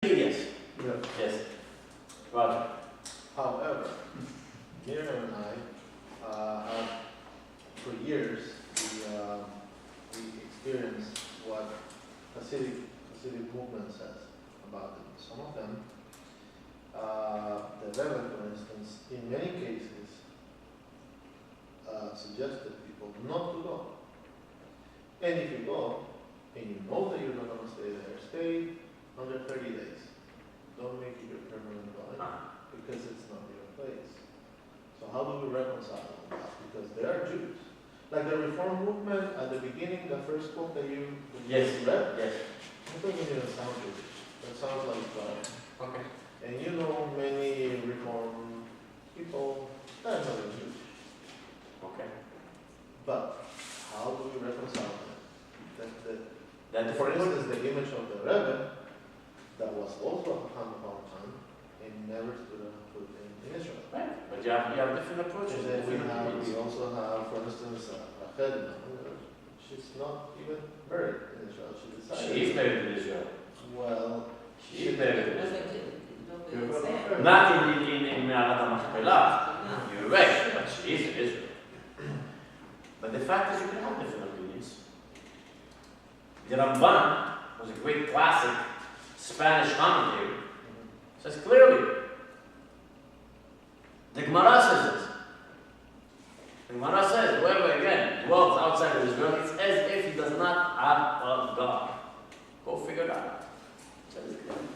Yes. Yeah. Yes. Roger. However, Miriam and I have, for years, we experienced what Hasidic movement says about it. Some of them, the Rebbe, for instance, in many cases, suggested people not to go. And if you go, and you know that you're not going to stay there, stay under 30 days. Don't make it your permanent dwelling, because it's not your place. So how do we reconcile that? Because they are Jews. Like the Reform movement at the beginning, the first book that you Yes. read, Yes. that doesn't even sound Jewish. That sounds like Okay. and you know many Reform people that are not Jewish. Okay. But how do we reconcile that? That For instance, the image of the Rebbe that was also a Hamilton and never stood on foot in Israel. Right. But you have different approaches. And then different we also have, for instance, Rachel. She's not even married in Israel. She decided. She is married in Israel. Well, She is married in Was Israel. it, Not in Me'arat HaMachpelah. You're right, but she is in Israel. But the fact is, you can have different opinions. The Ramban was a great classic Spanish commentary. Says clearly. The Gemara says this. The Gemara says, whoever again dwells outside of Israel, it's as if he does not have a God. Go figure it out. Says it clearly.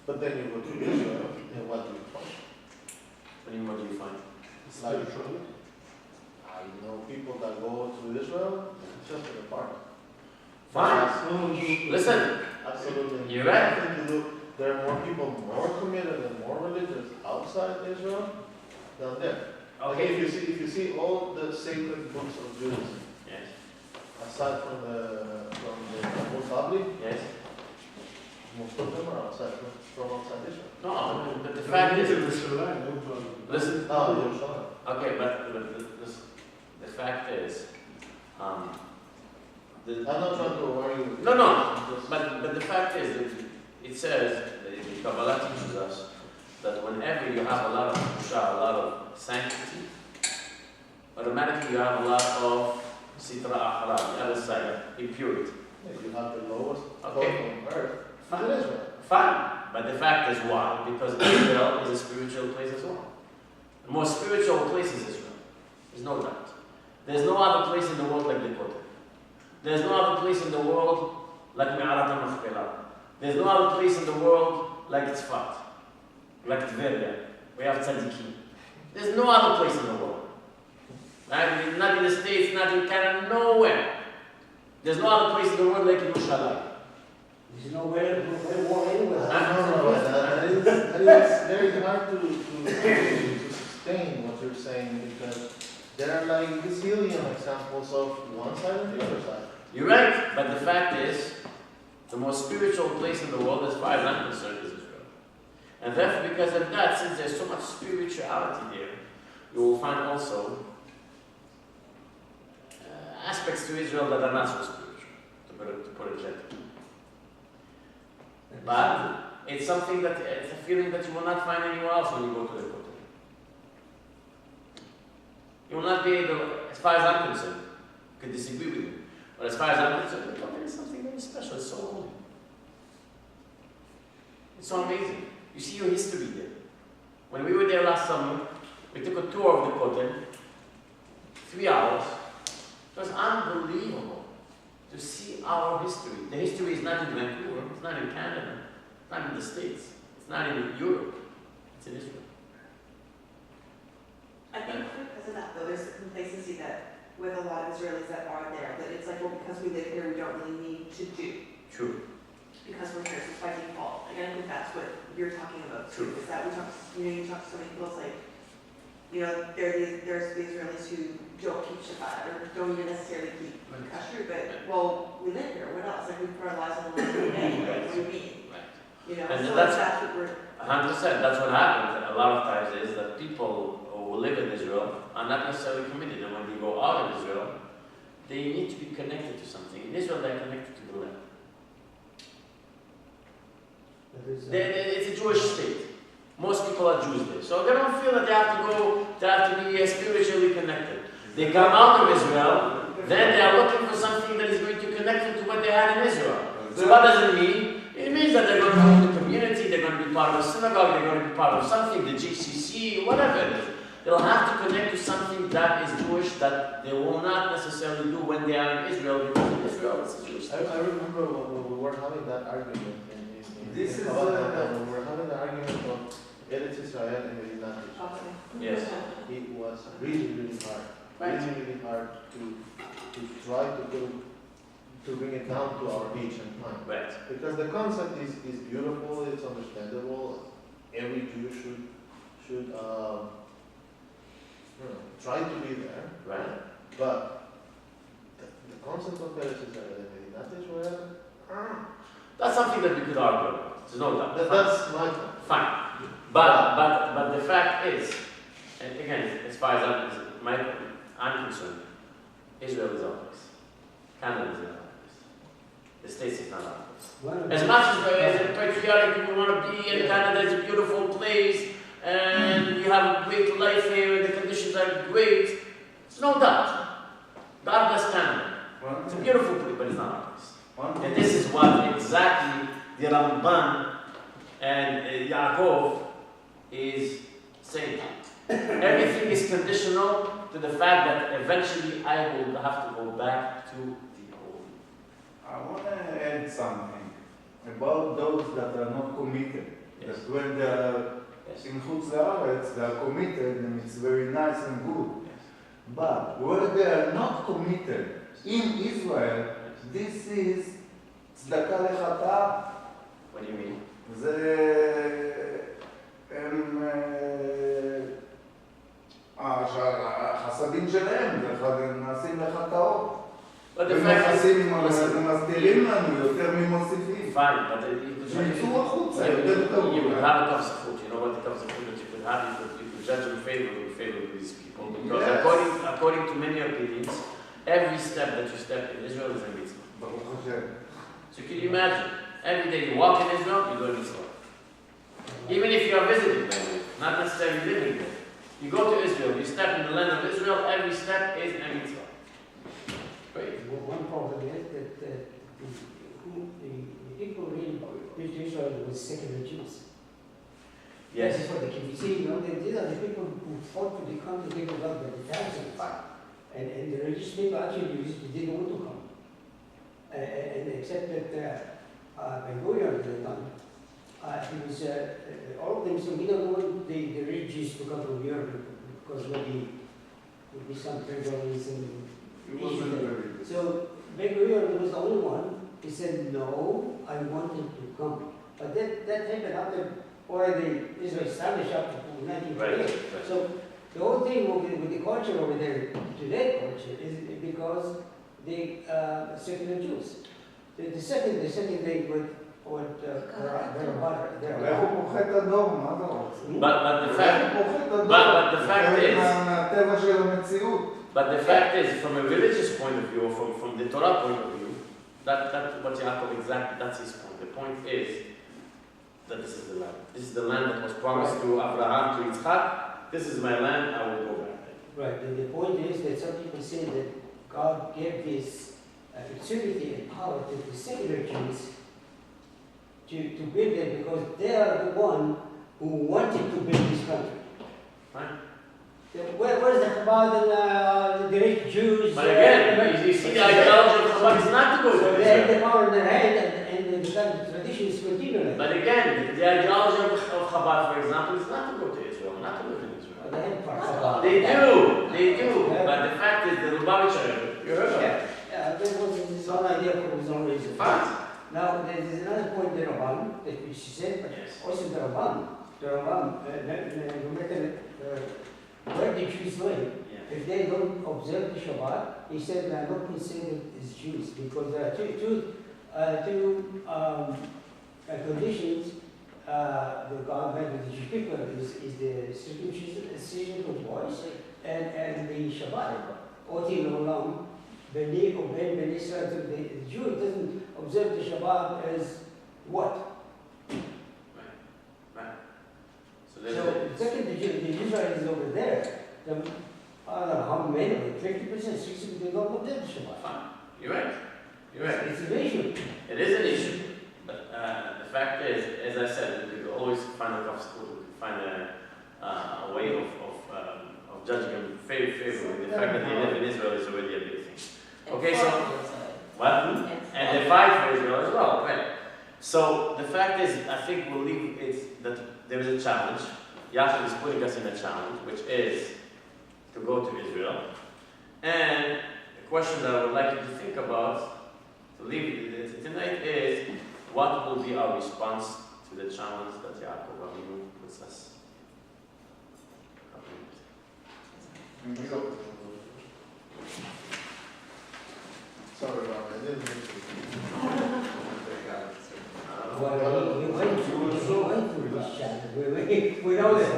but then you go to Israel, and what do you find? What do you find? Like, I know people that go to Israel just for the party. Fine. Listen, Absolutely. You're right. nothing to do. There are more people more committed and more religious outside Israel than there. Like okay. if you see all the sacred books of Judaism, Yes, aside from the Musabli, yes. most of them are from outside Israel. No, but the fact is, listen. Oh, Yerushalayim. Okay, but the fact is, I'm not trying to worry with you. No, Just- but the fact is that it says, the Kabbalah teaches us that whenever you have a lot of kedusha, a lot of sanctity, automatically you have a lot of sitra achra, the other side, impurity. if you have the lowest Okay. point on earth, Fine. it is Israel. Fine, but the fact is why? Because Israel is a spiritual place as well. The most spiritual place is Israel. There's no doubt. There's no other place in the world like the Kotel. There's no other place in the world like Me'arat HaMachpelah. There's no other place in the world like Tzfat, like Tveria. We have tzaddikim. There's no other place in the world. Right? Not in the States, not in Canada, nowhere. There's no other place in the world like Yerushalayim. There's nowhere to war anywhere. No, that is very hard to sustain what you're saying because there are like gazillion examples of one side and the other side. You're right, but the fact is, the most spiritual place in the world, as far as I'm concerned, is Israel. And therefore, because of that, since there's so much spirituality there, you will find also aspects to Israel that are not so spiritual, to put it gently. But it's something that, it's a feeling that you will not find anywhere else when you go to the Kotel. You will not be able, as far as I'm concerned, I could disagree with you, but as far as I'm concerned, the Kotel is something very special, it's so holy. It's so amazing. You see your history there. When we were there last summer, we took a tour of the Kotel, 3 hours. It was unbelievable to see our history. The history is not in Vancouver, it's not in Canada, it's not in the States, it's not in Europe, it's in Israel. I think because of that, though, there's complacency that with a lot of Israelis that are there, that it's like, well, because we live here, we don't really need to do, True. because we're here, it's by default. Again, I think that's what you're talking about, too, True. is that we talk, you talk to so many people, it's like, there's the Israelis who don't keep Shabbat, or don't even necessarily keep kasher, but, well, we live here, what else? Like, we put our lives on the line every day, like, what do you mean? Right. So And that's what we're, 100%, that's what happens a lot of times is that people who live in Israel are not necessarily committed, and when they go out of Israel, they need to be connected to something. In Israel, they're connected to the land. That is, It's a Jewish state. Most people are Jews there. So they don't feel that they have to be spiritually connected. They come out of Israel, then they are looking for something that is going to connect them to what they had in Israel. So what does it mean? It means that they're going to go to the community, they're going to be part of a synagogue, they're going to be part of something, the GCC, whatever it is. They'll have to connect to something that is Jewish that they will not necessarily do when they are in Israel, because in Israel it's a Jewish state. I remember when we were having that argument in This is, Chabad, when we were having the argument of Eretz Israel and Medinat Israel. Okay. Yes. It was really hard. Right. Really hard to try to bring it down to our age and time. Right. Because the concept is beautiful, it's understandable. Every Jew should try to be there. Right. But the concept of Eretz Israel and Medinat Israel, That's something that we could argue about. There's no doubt. that's my point. Fine. But the fact is, and again, as far as I'm concerned, Israel is our place. Canada is not our place. The States is not our place. As much as patriotic we want to be, and Canada is a beautiful place, and we have a great life here, and the conditions are great, there's no doubt. God bless Canada. It's a beautiful place, but it's not our place. And this is what exactly the Ramban and Yaakov is saying. Everything is conditional to the fact that eventually I will have to go back to the old. I want to add something about those that are not committed. Yes. That when they are Yes. in Chutz La'aretz, they are committed and it's very nice and good. Yes. But where they are not committed in Israel, this is tzedakah lechata. What do you mean? הם החסדים שלהם, הם נעשים לחטאות. But the fact is, listen, ומסתירים לנו יותר ממוסיפים. fine, but you שיצאו החוצה, you יותר טוב. would have a cup of food. You know what the cup of food that you could have? You could judge in favor of these people. Because Yes. according to many opinions, every step that you step in Israel is a mitzvah. ברוך השם. So can you imagine? Every day you walk in Israel, you go to Israel. Even if you are visiting there, not necessarily living there. You go to Israel, you step in the land of Israel, every step is a mitzvah. Great. One problem is that the people really built Israel was secular Jews. Yes. That is what they can see, you know, these are the people who fought to become the people of the thousands. And the religious people actually didn't want to come. And except that Ben Gurion at the time, he was, all of them said, we don't want the refugees to come from Europe because maybe would be some prejudice and It wasn't very good. so Ben Gurion was the only one. He said, no, I want them to come. But that happened after already Israel established after 1948. Right. So the whole thing with the culture over there, today culture, is because the secular Jews. The second thing with what איך הוא פוחד את הדור? מה אתה רוצה? But the fact, איך הוא פוחד את הדור? but the fact זה is, מהטבע של המציאות. but the fact is, from a religious point of view, or from the Torah point of view, that's what Yaakov exactly, that's his point. The point is that this is the land. This is the land that was promised to Abraham, to Yitzchak. This is my land, I will go back there. Right, and the point is that some people say that God gave this opportunity and power to the secular Jews to build it because they are the one who wanted to build this country. Right? Where's the Chabad and the rich Jews? But again, you see the ideology of Chabad is not to go So to they have the Israel. power in their hand and the kind of traditions continue. But again, the ideology of Chabad, for example, is not to go to Israel, not to live in Israel. They have Chabad. They do. But the fact is, the Lubavitcher, you heard of it. Yeah, there was his own idea for his own reason. Fine. Now, there is another point in the Ramban that which she said, but Yes. also the Ramban, no matter where the Jews live, Yeah. if they don't observe the Shabbat, he said they are not considered as Jews because there are two conditions the God made with the Jewish people is the circumcision of boys and the Shabbat. Oti Olam, Beni Oben Ben Israel, the Jew doesn't observe the Shabbat as what? Israel is over there, then, I don't know how many, 50%, 60%, they don't want them to survive. Fine. You're right. You're right. It's an issue. It is an issue, but the fact is, as I said, we could always find a obstacle, we could find a way of judging them very favorably. The fact that they live in Israel is already a big thing. Okay, so, what? And they fight for Israel as well, right? So the fact is, I think we'll leave it that there is a challenge. Yaakov is putting us in a challenge, which is to go to Israel. And the question that I would like you to think about, to leave it tonight, is what will be our response to the challenge that Yaakov Avinu puts us? Sorry, Ron, I didn't mean to. Well, we went through this challenge, we know that.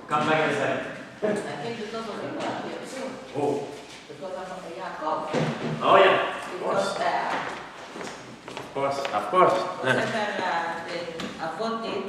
Come back in a second. I think because of Abraham here too, Oh, because of Yaakov, oh yeah, because of course. whatever the Avot did,